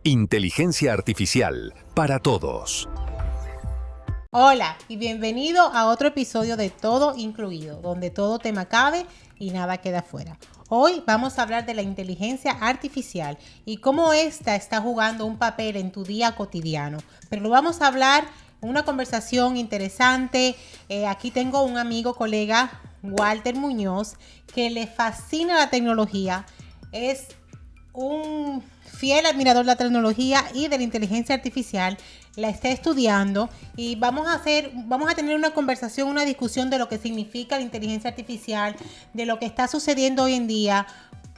Inteligencia artificial para todos. Hola y bienvenido a otro episodio de Todo Incluido, donde todo tema cabe y nada queda fuera. Hoy vamos a hablar de la inteligencia artificial y cómo esta está jugando un papel en tu día cotidiano. Pero lo vamos a hablar en una conversación interesante. Aquí tengo un amigo, colega, Walter Muñoz, que le fascina la tecnología. Es un fiel admirador de la tecnología y de la inteligencia artificial, la está estudiando y vamos a tener una conversación, una discusión de lo que significa la inteligencia artificial, de lo que está sucediendo hoy en día,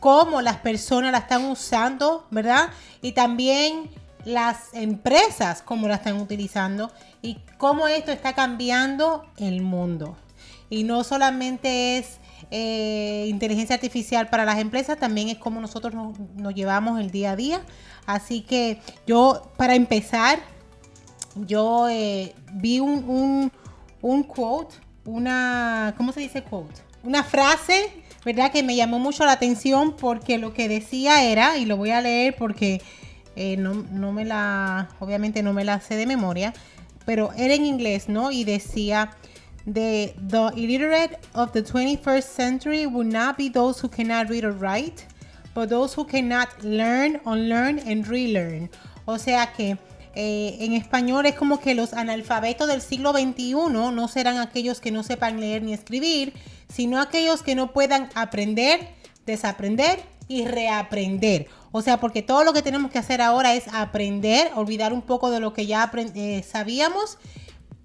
cómo las personas la están usando, ¿verdad? Y también las empresas cómo la están utilizando y cómo esto está cambiando el mundo. Y no solamente es inteligencia artificial para las empresas, también es como nosotros nos llevamos el día a día. Así que yo, para empezar, yo vi un quote, ¿cómo se dice quote? Una frase, ¿verdad? Que me llamó mucho la atención porque lo que decía era, y lo voy a leer porque obviamente no me la sé de memoria, pero era en inglés, ¿no? Y decía: The illiterate of the 21st century will not be those who cannot read or write, but those who cannot learn, unlearn, and relearn. O sea que en español es como que los analfabetos del siglo XXI no serán aquellos que no sepan leer ni escribir, sino aquellos que no puedan aprender, desaprender y reaprender. O sea, porque todo lo que tenemos que hacer ahora es aprender, olvidar un poco de lo que ya sabíamos,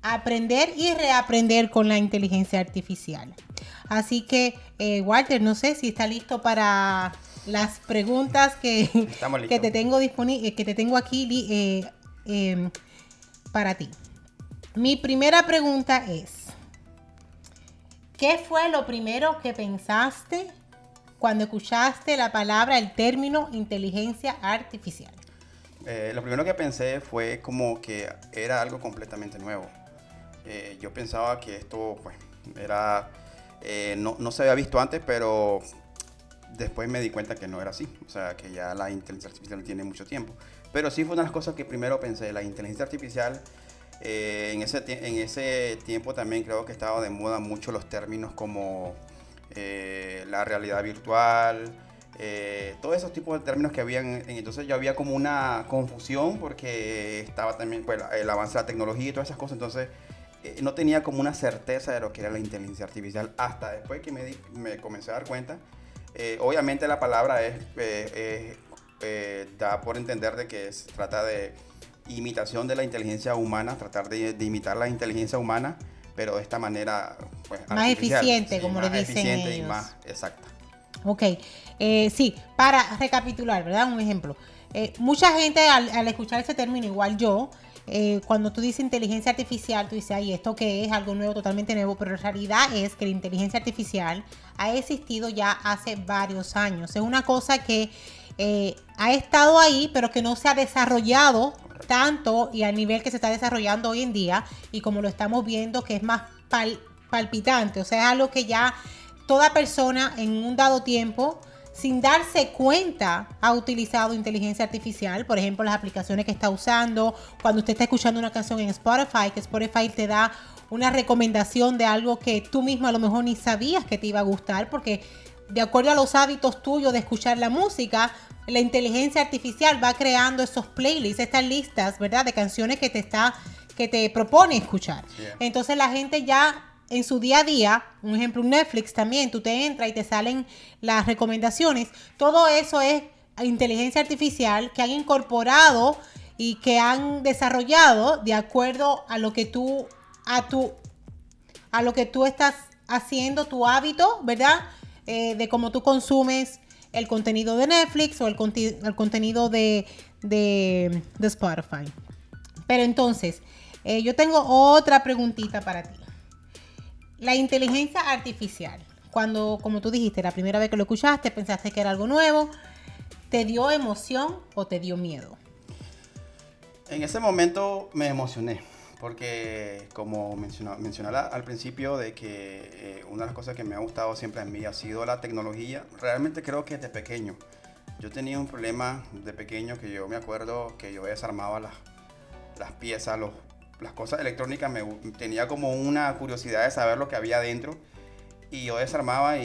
aprender y reaprender con la inteligencia artificial. Así que, Walter, no sé si está listo para las preguntas que te tengo aquí para ti. Mi primera pregunta es: ¿qué fue lo primero que pensaste cuando escuchaste la palabra, el término inteligencia artificial? Lo primero que pensé fue como que era algo completamente nuevo. Yo pensaba que esto pues era no se había visto antes, pero después me di cuenta que no era así. O sea, que ya la inteligencia artificial tiene mucho tiempo. Pero sí fue una de las cosas que primero pensé. La inteligencia artificial, en ese tiempo también creo que estaba de moda mucho los términos como la realidad virtual, todos esos tipos de términos que habían. Entonces yo había como una confusión porque estaba también pues, el avance de la tecnología y todas esas cosas. Entonces no tenía como una certeza de lo que era la inteligencia artificial hasta después que me comencé a dar cuenta. Obviamente la palabra da por entender de que se trata de imitación de la inteligencia humana, tratar de imitar la inteligencia humana, pero de esta manera pues, más eficiente, sí, como más le dicen eficiente ellos. Y más exacta. Ok, sí, para recapitular, ¿verdad? Un ejemplo. Mucha gente al escuchar ese término, igual yo, cuando tú dices inteligencia artificial, tú dices, ay, ¿esto qué es? Algo nuevo, totalmente nuevo, pero en realidad es que la inteligencia artificial ha existido ya hace varios años. Es una cosa que ha estado ahí, pero que no se ha desarrollado tanto y al nivel que se está desarrollando hoy en día, y como lo estamos viendo, que es más palpitante, o sea, es algo que ya toda persona en un dado tiempo, sin darse cuenta, ha utilizado inteligencia artificial. Por ejemplo, las aplicaciones que está usando, cuando usted está escuchando una canción en Spotify, que Spotify te da una recomendación de algo que tú mismo a lo mejor ni sabías que te iba a gustar, porque de acuerdo a los hábitos tuyos de escuchar la música, la inteligencia artificial va creando esos playlists, estas listas, ¿verdad?, de canciones que te propone escuchar. Yeah. Entonces la gente ya en su día a día, un ejemplo, Netflix también, tú te entras y te salen las recomendaciones. Todo eso es inteligencia artificial que han incorporado y que han desarrollado de acuerdo a lo que tú estás haciendo, tu hábito, ¿verdad? De cómo tú consumes el contenido de Netflix o el contenido de Spotify. Pero entonces, yo tengo otra preguntita para ti. La inteligencia artificial, cuando, como tú dijiste, la primera vez que lo escuchaste, pensaste que era algo nuevo, ¿te dio emoción o te dio miedo? En ese momento me emocioné, porque como mencionaba al principio de que una de las cosas que me ha gustado siempre a mí ha sido la tecnología. Realmente creo que desde pequeño Yo tenía un problema de pequeño que yo me acuerdo que yo desarmaba las piezas, las cosas electrónicas, tenía como una curiosidad de saber lo que había dentro y yo desarmaba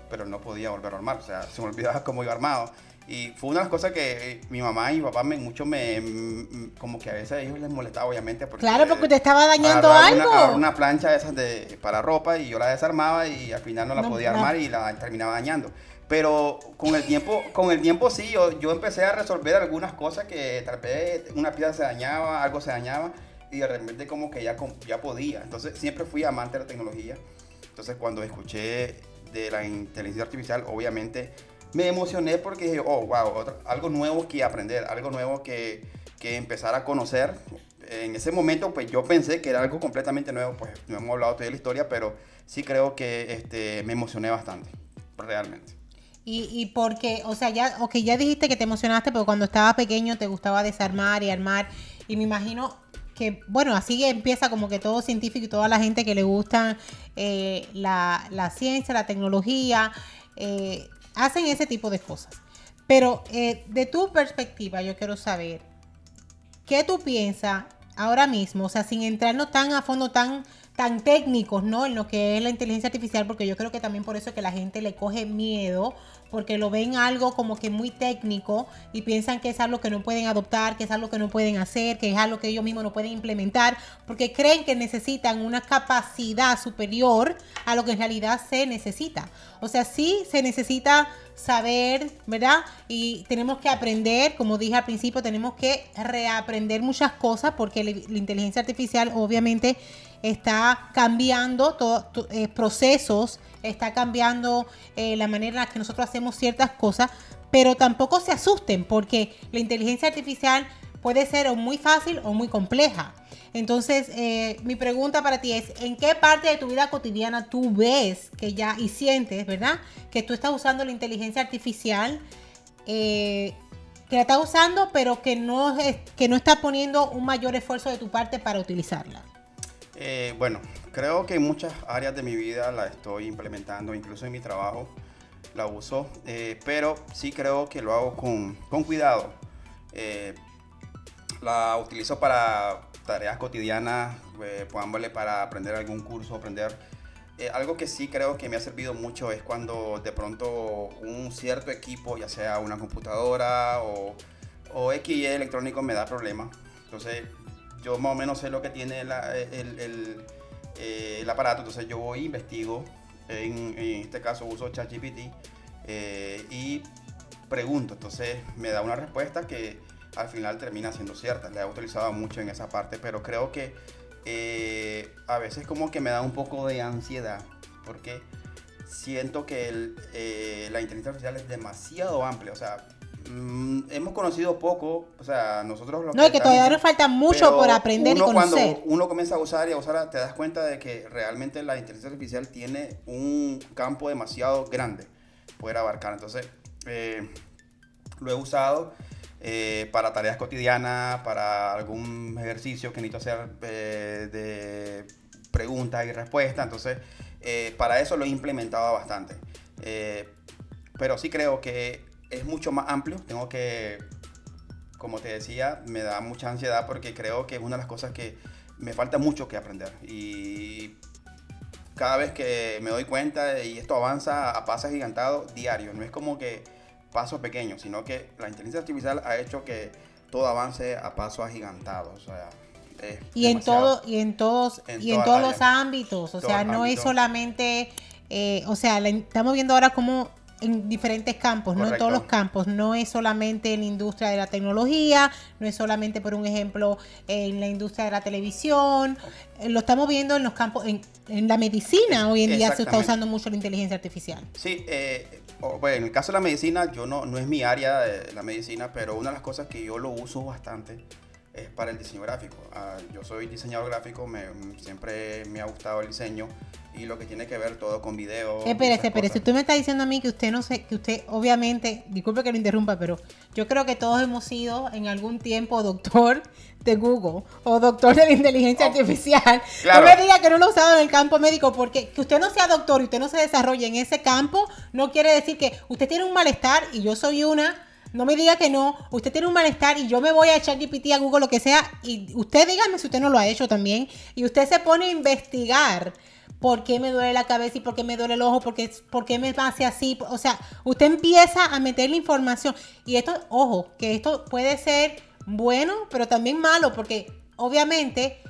pero no podía volver a armar, o sea, se me olvidaba cómo iba armado. Y fue una de las cosas que mi mamá y mi papá como que a veces a ellos les molestaba, obviamente. Claro, porque te estaba dañando algo. Una plancha de esas para ropa y yo la desarmaba y al final no la podía armar y la terminaba dañando. Pero con el tiempo sí, yo empecé a resolver algunas cosas que tal vez una pieza se dañaba, algo se dañaba y de repente como que ya podía. Entonces siempre fui amante de la tecnología. Entonces cuando escuché de la inteligencia artificial, obviamente me emocioné porque dije, oh, wow, algo nuevo que aprender, algo nuevo que empezar a conocer. En ese momento, pues yo pensé que era algo completamente nuevo, pues no hemos hablado todavía de la historia, pero sí creo que me emocioné bastante, realmente. Y porque, o sea, ya dijiste que te emocionaste, pero cuando estabas pequeño te gustaba desarmar y armar, y me imagino que, bueno, así empieza como que todo científico y toda la gente que le gustan la ciencia, la tecnología, hacen ese tipo de cosas. Pero de tu perspectiva, yo quiero saber, ¿qué tú piensas ahora mismo? O sea, sin entrarnos tan a fondo, tan técnicos, ¿no? En lo que es la inteligencia artificial, porque yo creo que también por eso es que la gente le coge miedo, porque lo ven algo como que muy técnico y piensan que es algo que no pueden adoptar, que es algo que no pueden hacer, que es algo que ellos mismos no pueden implementar, porque creen que necesitan una capacidad superior a lo que en realidad se necesita. O sea, sí se necesita saber, ¿verdad? Y tenemos que aprender, como dije al principio, tenemos que reaprender muchas cosas porque la inteligencia artificial obviamente está cambiando procesos, está cambiando la manera en la que nosotros hacemos ciertas cosas, pero tampoco se asusten porque la inteligencia artificial puede ser o muy fácil o muy compleja. Entonces, mi pregunta para ti es, ¿en qué parte de tu vida cotidiana tú ves que ya y sientes, ¿verdad? Que tú estás usando la inteligencia artificial, que la estás usando, pero que no estás poniendo un mayor esfuerzo de tu parte para utilizarla? Bueno, creo que en muchas áreas de mi vida la estoy implementando, incluso en mi trabajo la uso, pero sí creo que lo hago con cuidado. La utilizo para tareas cotidianas, pongámosle para aprender algún curso, algo que sí creo que me ha servido mucho es cuando de pronto un cierto equipo, ya sea una computadora o X electrónico me da problemas. Entonces yo más o menos sé lo que tiene el aparato, entonces yo voy e investigo, en este caso uso ChatGPT y pregunto, entonces me da una respuesta que al final termina siendo cierta. La he utilizado mucho en esa parte, pero creo que a veces como que me da un poco de ansiedad porque siento que la inteligencia artificial es demasiado amplia, o sea, hemos conocido poco, o sea, nosotros no, es que todavía nos falta mucho por aprender y conocer. Cuando uno comienza a usar te das cuenta de que realmente la inteligencia artificial tiene un campo demasiado grande poder abarcar. Entonces, lo he usado para tareas cotidianas, para algún ejercicio que necesito hacer de preguntas y respuestas. Entonces, para eso lo he implementado bastante. Pero sí creo que es mucho más amplio. Tengo que, como te decía, me da mucha ansiedad porque creo que es una de las cosas que me falta mucho que aprender. Y cada vez que me doy cuenta y esto avanza a pasos gigantados diario, no es como que pasos pequeños, sino que la inteligencia artificial ha hecho que todo avance a pasos agigantados. O sea, y en todos los ámbitos, o sea, no es solamente, o sea, estamos viendo ahora como en diferentes campos, correcto, no en todos los campos, no es solamente en la industria de la tecnología, no es solamente, por un ejemplo, en la industria de la televisión, lo estamos viendo en los campos, en la medicina hoy en día se está usando mucho la inteligencia artificial. Sí, bueno, en el caso de la medicina, yo no es mi área de la medicina, pero una de las cosas que yo lo uso bastante es para el diseño gráfico. Yo soy diseñador gráfico, siempre me ha gustado el diseño y lo que tiene que ver todo con video. Espérese, usted me está diciendo a mí que usted no sé, que usted obviamente, disculpe que lo interrumpa, pero yo creo que todos hemos sido en algún tiempo doctor de Google o doctor de la inteligencia artificial. Claro. No me diga que no lo ha usado en el campo médico, porque que usted no sea doctor y usted no se desarrolle en ese campo no quiere decir que usted tiene un malestar y yo soy una no me diga que no. Usted tiene un malestar y yo me voy a ChatGPT, a Google, lo que sea, y usted dígame si usted no lo ha hecho también, y usted se pone a investigar por qué me duele la cabeza y por qué me duele el ojo, por qué me hace así. O sea, usted empieza a meterle información. Y esto, ojo, que esto puede ser bueno, pero también malo, porque obviamente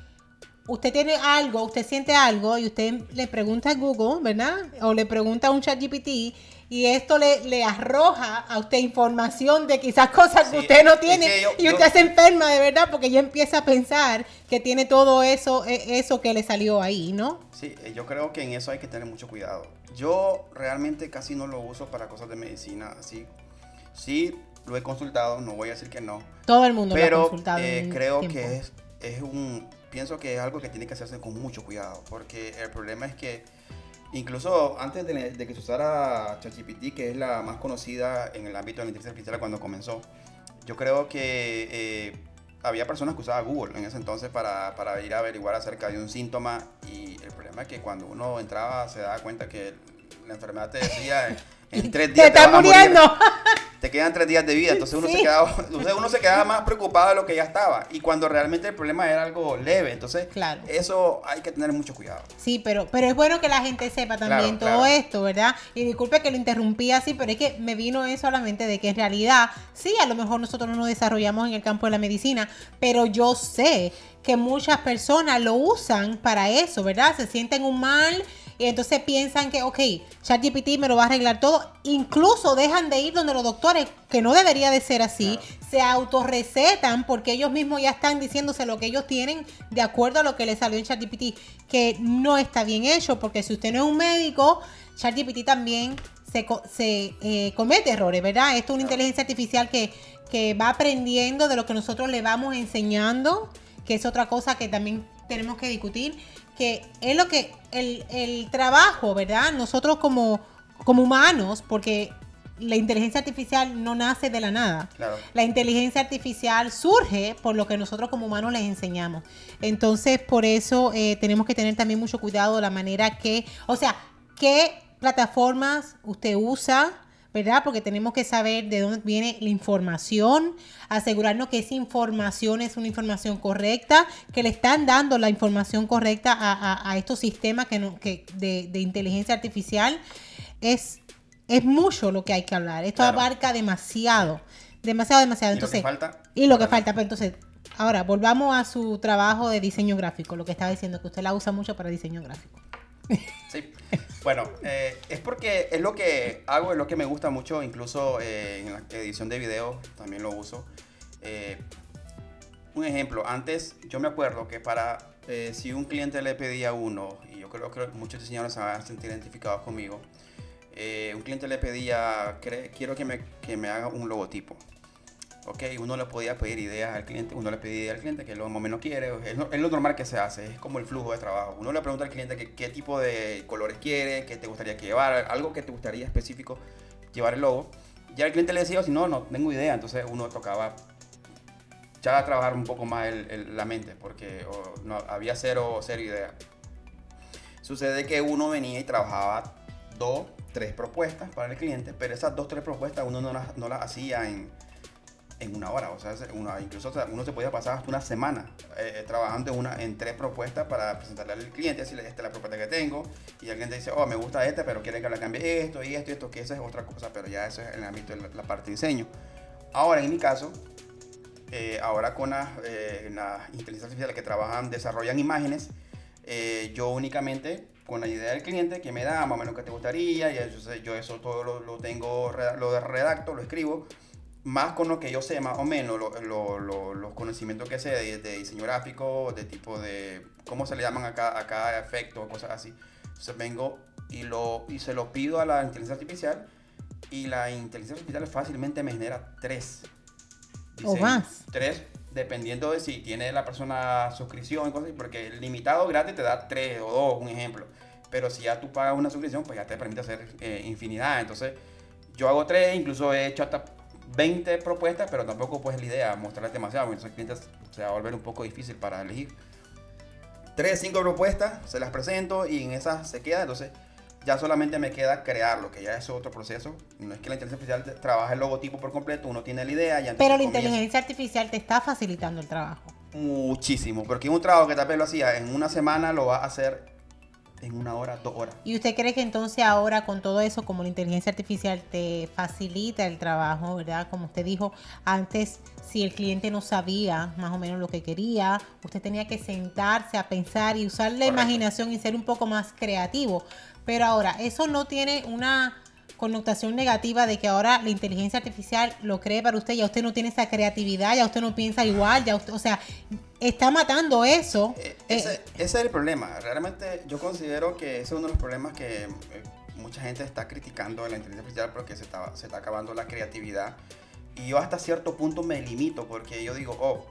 usted tiene algo, usted siente algo y usted le pregunta a Google, ¿verdad? O le pregunta a un ChatGPT y esto le arroja a usted información de quizás cosas que usted no tiene, y usted se enferma de verdad porque ya empieza a pensar que tiene todo eso que le salió ahí, ¿no? Sí, yo creo que en eso hay que tener mucho cuidado. Yo realmente casi no lo uso para cosas de medicina, así. Sí, lo he consultado, no voy a decir que no. Todo el mundo pero, lo ha consultado. Creo que pienso que es algo que tiene que hacerse con mucho cuidado, porque el problema es que incluso antes de que se usara ChatGPT, que es la más conocida en el ámbito de la inteligencia artificial cuando comenzó, yo creo que había personas que usaban Google en ese entonces para ir a averiguar acerca de un síntoma, y el problema es que cuando uno entraba se daba cuenta que la enfermedad te decía en 3 días te estás muriendo. Te quedan 3 días de vida, entonces uno, sí. uno se quedaba más preocupado de lo que ya estaba, y cuando realmente el problema era algo leve, entonces claro. Eso hay que tener mucho cuidado. Sí, pero es bueno que la gente sepa también todo esto, ¿verdad? Y disculpe que lo interrumpí así, pero es que me vino eso a la mente de que en realidad, sí, a lo mejor nosotros no nos desarrollamos en el campo de la medicina, pero yo sé que muchas personas lo usan para eso, ¿verdad? Se sienten un mal y entonces piensan que, ok, ChatGPT me lo va a arreglar todo. Incluso dejan de ir donde los doctores, que no debería de ser así. Claro. Se autorrecetan porque ellos mismos ya están diciéndose lo que ellos tienen de acuerdo a lo que les salió en ChatGPT, que no está bien hecho, porque si usted no es un médico, ChatGPT también se comete errores, ¿verdad? Esto es una inteligencia artificial que va aprendiendo de lo que nosotros le vamos enseñando, que es otra cosa que también tenemos que discutir, que es lo que el trabajo, ¿verdad? Nosotros como humanos, porque la inteligencia artificial no nace de la nada. Claro. La inteligencia artificial surge por lo que nosotros como humanos les enseñamos. Entonces, por eso tenemos que tener también mucho cuidado de la manera qué plataformas usted usa, ¿verdad? Porque tenemos que saber de dónde viene la información, asegurarnos que esa información es una información correcta, que le están dando la información correcta a estos sistemas de inteligencia artificial. Es mucho lo que hay que hablar. Esto abarca demasiado. Entonces, y lo que falta. Pero entonces, ahora, volvamos a su trabajo de diseño gráfico, lo que estaba diciendo, que usted la usa mucho para diseño gráfico. Sí, bueno, es porque es lo que hago, es lo que me gusta mucho, incluso en la edición de video también lo uso. Un ejemplo, antes yo me acuerdo que si un cliente le pedía uno, y yo creo que muchos diseñadores se van a sentir identificados conmigo, un cliente le pedía, quiero que me haga un logotipo. Ok, uno le podía pedir ideas al cliente, uno le pedía ideas al cliente que lo más o menos quiere, es lo normal que se hace, es como el flujo de trabajo. Uno le pregunta al cliente qué tipo de colores quiere, qué te gustaría que llevar, algo que te gustaría específico llevar el logo. Ya el cliente le decía, si no tengo idea, entonces uno tocaba ya trabajar un poco más la mente, porque no, había cero idea. Sucede que uno venía y trabajaba 2, 3 propuestas para el cliente, pero esas 2, 3 propuestas uno no las hacía en una hora, o sea, incluso uno se podía pasar hasta una semana trabajando en 3 propuestas para presentarle al cliente, decirle, esta es la propuesta que tengo, y el cliente dice, me gusta pero quiere que le cambie esto y esto, que esa es otra cosa, pero ya eso es en el ámbito de la parte de diseño. Ahora, en mi caso, ahora con las inteligencias artificiales que desarrollan imágenes, yo únicamente con la idea del cliente que me da más o menos que te gustaría, y yo eso todo lo tengo, lo redacto, lo escribo, más con lo que yo sé, más o menos, los conocimientos que sé de diseño gráfico, de tipo de, ¿cómo se le llaman a cada efecto, cosas así? Entonces vengo y se lo pido a la inteligencia artificial, y la inteligencia artificial fácilmente me genera 3 diseños. O más. 3, dependiendo de si tiene la persona suscripción y cosas así, porque el limitado gratis te da 3 o 2, un ejemplo. Pero si ya tú pagas una suscripción, pues ya te permite hacer infinidad. Entonces, yo hago 3, incluso he hecho hasta 20 propuestas, pero tampoco pues la idea mostrarles demasiado, porque entonces el cliente se va a volver un poco difícil para elegir. 3, 5 propuestas, se las presento y en esas se queda. Entonces ya solamente me queda crearlo, que ya es otro proceso. No es que la inteligencia artificial trabaje el logotipo por completo, uno tiene la idea. Ya pero la inteligencia artificial te está facilitando el trabajo. Muchísimo, porque un trabajo que tal vez lo hacía en una semana lo va a hacer en 1 hora, 2 horas. ¿Y usted cree que entonces ahora con todo eso, como la inteligencia artificial te facilita el trabajo, ¿verdad? Como usted dijo, antes si el cliente no sabía más o menos lo que quería, usted tenía que sentarse a pensar y usar la imaginación y ser un poco más creativo. Pero ahora, eso no tiene una connotación negativa de que ahora la inteligencia artificial lo cree para usted, ya usted no tiene esa creatividad, ya usted no piensa igual, ya usted, o sea, está matando eso. Ese es el problema. Realmente yo considero que ese es uno de los problemas que mucha gente está criticando de la inteligencia artificial porque se está acabando la creatividad. Y yo hasta cierto punto me limito porque yo digo,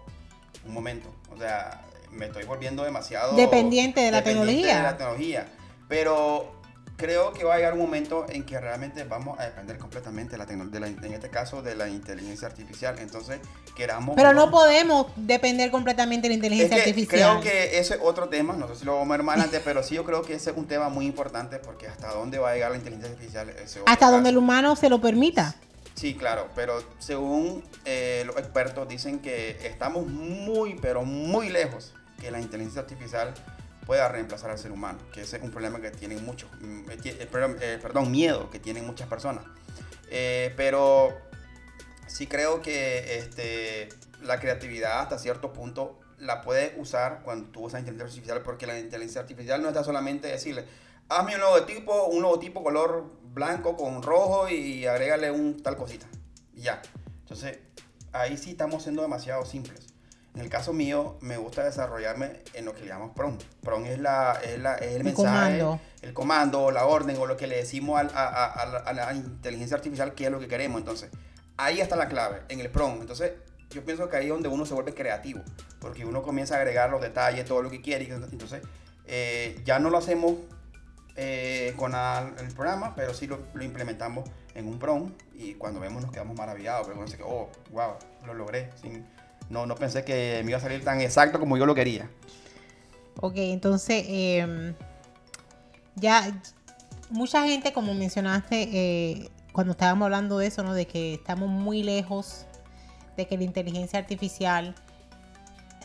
un momento, o sea, me estoy volviendo demasiado dependiente de la tecnología. Pero creo que va a llegar un momento en que realmente vamos a depender completamente en este caso de la inteligencia artificial. Entonces, queramos... Pero no podemos depender completamente de la inteligencia artificial. Creo que ese es otro tema, no sé si lo vamos a ver más adelante, pero sí yo creo que ese es un tema muy importante porque hasta dónde va a llegar la inteligencia artificial. Hasta donde el humano se lo permita. Sí, claro, pero según los expertos dicen que estamos muy, pero muy lejos que la inteligencia artificial pueda reemplazar al ser humano, que ese es un problema que tienen muchos, miedo que tienen muchas personas. Pero sí creo que la creatividad hasta cierto punto la puedes usar cuando tú usas inteligencia artificial, porque la inteligencia artificial no está solamente decirle, hazme un logotipo color blanco con rojo y agrégale un tal cosita, y ya. Entonces, ahí sí estamos siendo demasiado simples. En el caso mío, me gusta desarrollarme en lo que le llamamos prompt. Prompt es el mensaje, el comando, la orden o lo que le decimos a la inteligencia artificial que es lo que queremos. Entonces, ahí está la clave, en el prompt. Entonces, yo pienso que ahí es donde uno se vuelve creativo, porque uno comienza a agregar los detalles, todo lo que quiere. Entonces, ya no lo hacemos con el programa, pero sí lo implementamos en un prompt y cuando vemos nos quedamos maravillados, porque uno dice que, wow, lo logré No pensé que me iba a salir tan exacto como yo lo quería. Ok, entonces, ya mucha gente, como mencionaste, cuando estábamos hablando de eso, ¿no? De que estamos muy lejos de que la inteligencia artificial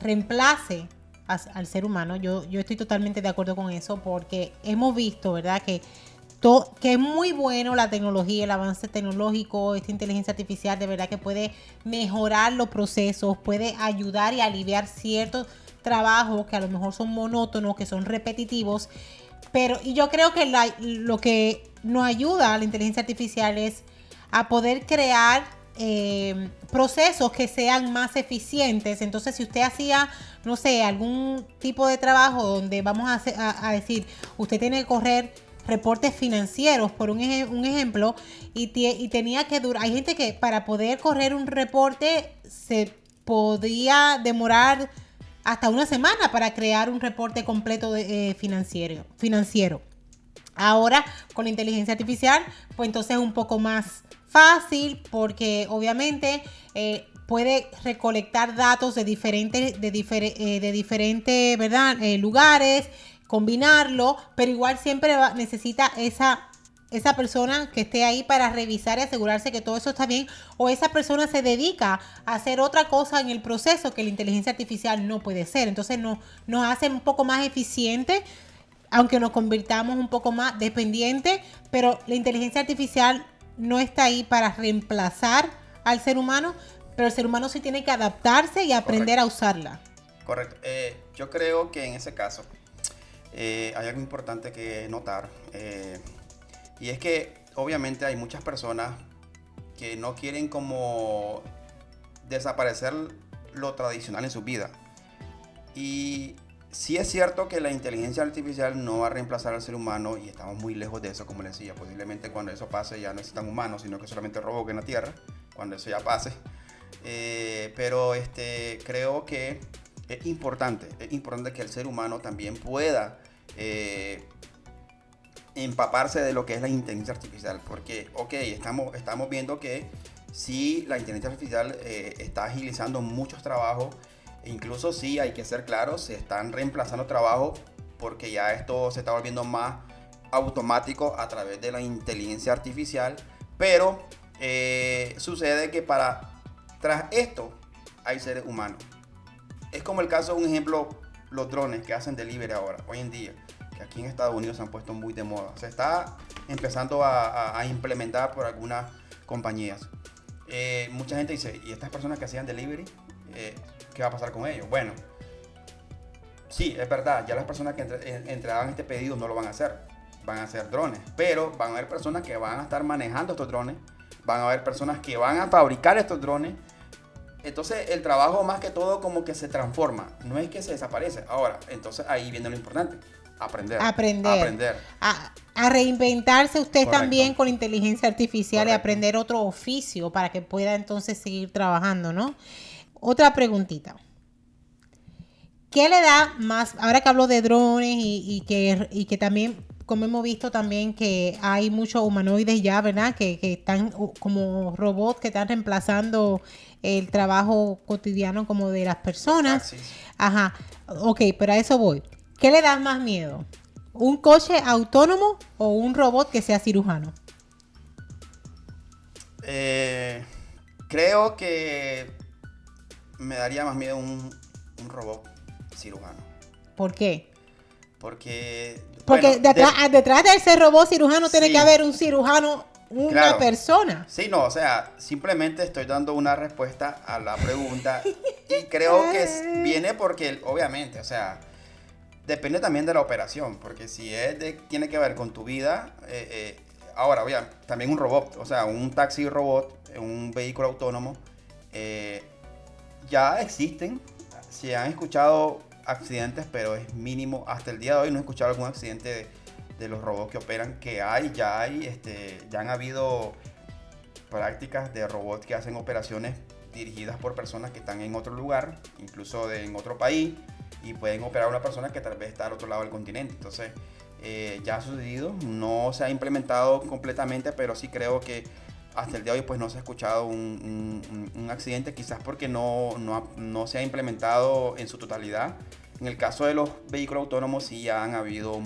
reemplace al ser humano. Yo estoy totalmente de acuerdo con eso porque hemos visto, ¿verdad? Que es muy bueno la tecnología, el avance tecnológico, esta inteligencia artificial de verdad que puede mejorar los procesos, puede ayudar y aliviar ciertos trabajos que a lo mejor son monótonos, que son repetitivos, y yo creo que lo que nos ayuda a la inteligencia artificial es a poder crear procesos que sean más eficientes. Entonces, si usted hacía, no sé, algún tipo de trabajo donde vamos a decir, usted tiene que correr reportes financieros, por un ejemplo, y tenía que durar. Hay gente que para poder correr un reporte se podía demorar hasta 1 semana para crear un reporte completo financiero. Ahora, con la inteligencia artificial, pues entonces es un poco más fácil porque obviamente puede recolectar datos de diferentes ¿verdad? Lugares, combinarlo, pero igual siempre necesita esa persona que esté ahí para revisar y asegurarse que todo eso está bien, o esa persona se dedica a hacer otra cosa en el proceso que la inteligencia artificial no puede hacer. Entonces nos hace un poco más eficiente, aunque nos convirtamos un poco más dependientes, pero la inteligencia artificial no está ahí para reemplazar al ser humano, pero el ser humano sí tiene que adaptarse y aprender a usarla. Correcto. Yo creo que en ese caso hay algo importante que notar, y es que obviamente hay muchas personas que no quieren como desaparecer lo tradicional en su vida. Y sí es cierto que la inteligencia artificial no va a reemplazar al ser humano y estamos muy lejos de eso, como les decía. Posiblemente cuando eso pase ya no existan humanos, sino que solamente robots en la Tierra, cuando eso ya pase. Pero creo que es importante que el ser humano también pueda empaparse de lo que es la inteligencia artificial, porque estamos viendo que sí, la inteligencia artificial está agilizando muchos trabajos, e incluso sí, hay que ser claros, se están reemplazando trabajos porque ya esto se está volviendo más automático a través de la inteligencia artificial, pero sucede que tras esto hay seres humanos. Es como el caso, un ejemplo, los drones que hacen delivery ahora, hoy en día, que aquí en Estados Unidos se han puesto muy de moda. Se está empezando a implementar por algunas compañías. Mucha gente dice, ¿y estas personas que hacían delivery, qué va a pasar con ellos? Bueno, sí, es verdad, ya las personas que entregaban este pedido no lo van a hacer. Van a ser drones, pero van a haber personas que van a estar manejando estos drones, van a haber personas que van a fabricar estos drones. Entonces el trabajo más que todo como que se transforma, no es que se desaparece. Ahora, entonces ahí viene lo importante, aprender. A reinventarse usted Correcto. también con inteligencia artificial. Correcto. Y aprender otro oficio para que pueda entonces seguir trabajando, ¿no? Otra preguntita. ¿Qué le da más, ahora que hablo de drones y que también, como hemos visto también que hay muchos humanoides ya, ¿verdad? Que están como robots que están reemplazando el trabajo cotidiano como de las personas. Taxis. Ajá, ok, pero a eso voy. ¿Qué le da más miedo? ¿Un coche autónomo o un robot que sea cirujano? Creo que me daría más miedo un robot cirujano. ¿Por qué? Porque Porque bueno, detrás de ese robot cirujano tiene Sí. que haber un cirujano, una Claro. persona. Sí, no, o sea, simplemente estoy dando una respuesta a la pregunta y creo que viene porque, obviamente, o sea, depende también de la operación, porque si tiene que ver con tu vida, ahora, obviamente, también un robot, o sea, un taxi robot, un vehículo autónomo, ya existen, se han escuchado accidentes, pero es mínimo, hasta el día de hoy no he escuchado algún accidente de los robots que operan, ya han habido prácticas de robots que hacen operaciones dirigidas por personas que están en otro lugar, incluso en otro país, y pueden operar a una persona que tal vez está al otro lado del continente. Entonces, ya ha sucedido, no se ha implementado completamente, pero sí creo que hasta el día de hoy pues no se ha escuchado un accidente, quizás porque no se ha implementado en su totalidad. En el caso de los vehículos autónomos sí ya han habido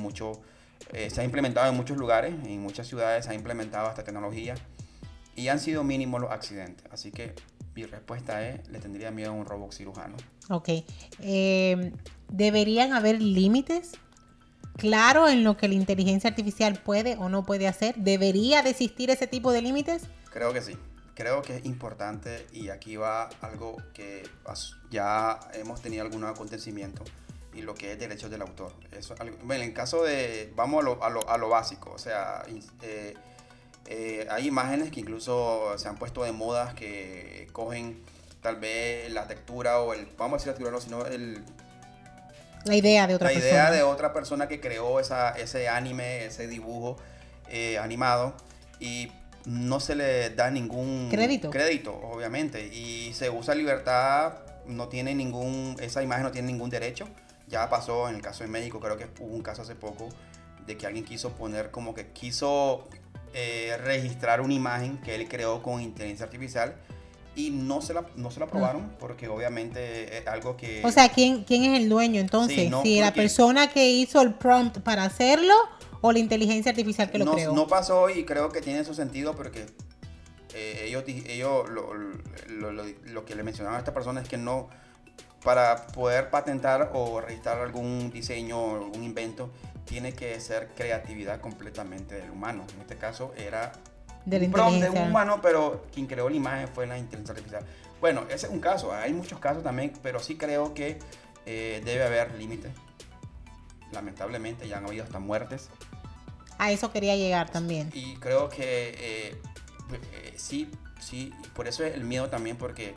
se ha implementado en muchos lugares, en muchas ciudades se ha implementado esta tecnología y han sido mínimos los accidentes. Así que mi respuesta es, le tendría miedo a un robot cirujano. Ok. ¿Deberían haber límites claros en lo que la inteligencia artificial puede o no puede hacer? ¿Debería de existir ese tipo de límites? Creo que sí. Creo que es importante y aquí va algo que ya hemos tenido algún acontecimiento y lo que es derechos del autor. Eso, bueno, en caso de, vamos a lo básico, o sea, hay imágenes que incluso se han puesto de moda que cogen tal vez la textura o vamos a decir la textura, no, sino La idea de otra la persona. idea de otra persona que creó ese anime, ese dibujo animado y no se le da ningún crédito, obviamente, y se usa libertad, esa imagen no tiene ningún derecho. Ya pasó en el caso de México, creo que hubo un caso hace poco de que alguien quiso registrar una imagen que él creó con inteligencia artificial y no se la aprobaron porque obviamente es algo que... O sea, ¿quién es el dueño entonces? Sí, no, ¿Si la porque- persona que hizo el prompt para hacerlo o la inteligencia artificial que lo creó? No pasó y creo que tiene su sentido porque ellos lo que le mencionaban a esta persona es que no, para poder patentar o registrar algún diseño o algún invento, tiene que ser creatividad completamente del humano. En este caso era De la un prompt de inteligencia. un humano, pero quien creó la imagen fue la inteligencia artificial. Bueno, ese es un caso, hay muchos casos también, pero sí creo que debe haber límites. Lamentablemente ya han habido hasta muertes. A eso quería llegar también. Y creo que sí, por eso es el miedo también, porque